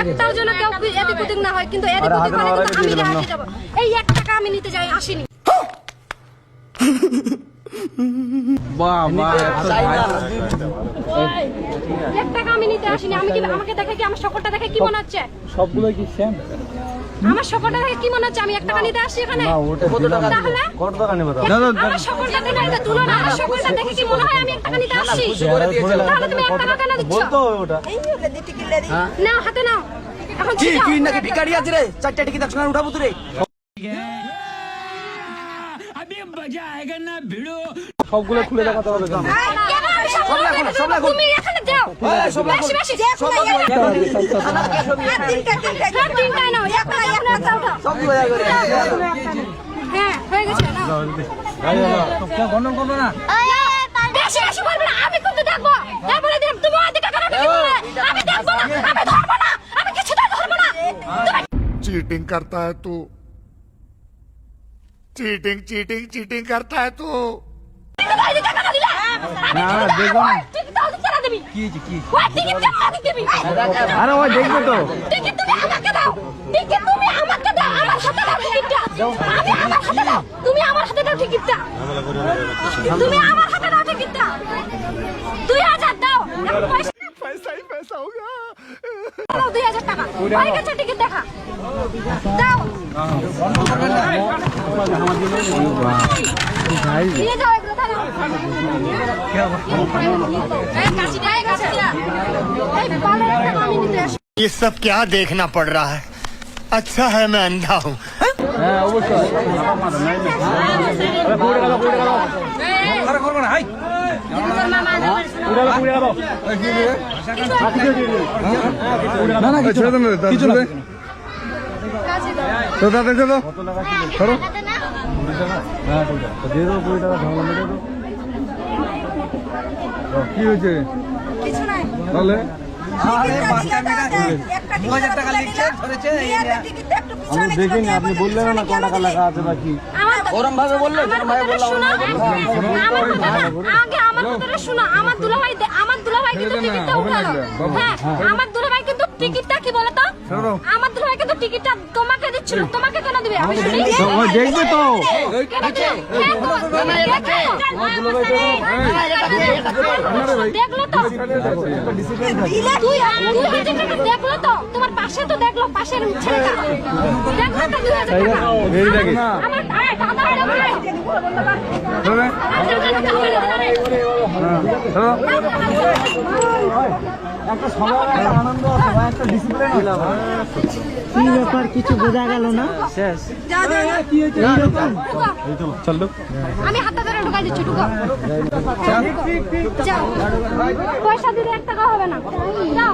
একটাও যেন কেউ এদিক ওদিক না হয়, কিন্তু এদিক ওদিক হলে কিন্তু আমি হাসি যাব। এই 1 টাকা আমি নিতে যাই আসিনি। বাবা 1 টাকা আমি নিতে আসিনি। আমি কি আমাকে দেখে কি আমার সকলটা দেখে কি মনে হচ্ছে? সবগুলো কি সেম? আমার সকলটা দেখে কি মনে হচ্ছে আমি 1 টাকা নিতে আসি এখানে? তাহলে কত টাকা নেবে? আমার সকলটা দেখে এটা তুলনা, আমার সকলটা দেখে কি মনে হয় আমি 1 টাকা নিতে আসছি? তাহলে তুমি 1 টাকা কেন দিচ্ছ? বলতো ওটা নাও হাতে নাও। এখন কি তুই নাকি ভিখারি আছে রে? 4টা টিকিট একসঙ্গে উঠাবো তুই রে। সবগুলো খুলে দেখাতে হবে কেন? তুমি এখানে যাও। বেশি বেশি তিনটা নাও, একটা উঠাও। সব 2000 করে। হ্যাঁ হয়ে গেছে নাও। গন্ডন করো না। বেশি বেশি বলবে না, আমি কিন্তু দেখবো। তারপরে দিলাম তুমি ওদিকে কেন দেখি আমি দেখবো না, আমি ধরবো না, আমি কিছুটা ধরবো না। चीटिंग करता है तू चीटिंग चीटिंग चीटिंग करता है तू না দেখো না। আরে ওই দেখবে তো। তুমি আমার হাতে দাও টিকিটটা। তুমি আমার হাতে দাও টিকিটটা। 2000 দাও। पैसा ही पैसा होगा 2000 টাকা। হয়ে গেছে টিকিট দেখা। দাও। নিয়ে যাও এগুলো দাও। এই কাশি দেয় কাশি দিয়া। এই পালে টাকা আমি নিতে আসি। ये सब क्या देखना पड़ रहा है अच्छा है मैं अंधा हूँ হ্যাঁ অবশ্যই। আরে পুরো গেল পুরো গেল। আরে করব না হাই। পুরো গেল। কি রে? না না কিছু না কিছু না। কাশি দাও। তো দাদা দেখো তো। ধরো। হ্যাঁ ঠিক আছে। দিয়ে দাও 20 টাকা ঝামেলা মেটে দাও। কি হয়েছে? কিছু নাই। তাহলে আরে বাচ্চা মেয়েটা 2000 টাকা লিখছে ধরেছে এই আমি দেখিনি, আপনি বললেন না কত টাকা লেখা আছে বা কি। ওরম ভাবে বললে ওরম ভাবে বললাম আগে আমার কথাটা শোনো। আমার দুলাভাই কিন্তু টিকিটটা উঠালো। হ্যাঁ আমার দুলাভাই কিন্তু টিকিটটা কি বলে তো? আমার দুলাভাই কিন্তু টিকিটটা তোমাকে দিচ্ছিল। তোমাকে কেন দিবে? আমি শুনি। ওই দেখবে তো। কেন দিবে? দেখলো তো। তুই দেখলো তো। তোমার পাশে তো দেখলো, পাশের ছেলেটা দেখলো তো 2000 টাকা। এই দেখে। আমার দাদা একটা সবার একটা আনন্দ আছে বা একটা ডিসিপ্লিন আছে। কি ব্যাপার কিছু বোঝা গেল না? শেষ। কি হয়েছে? চল তো। আমি হাতটা ধরে ঢুকাই দিচ্ছি। ঢুকো। যাও। পয়সা দিলে 1 টাকা হবে না। যাও।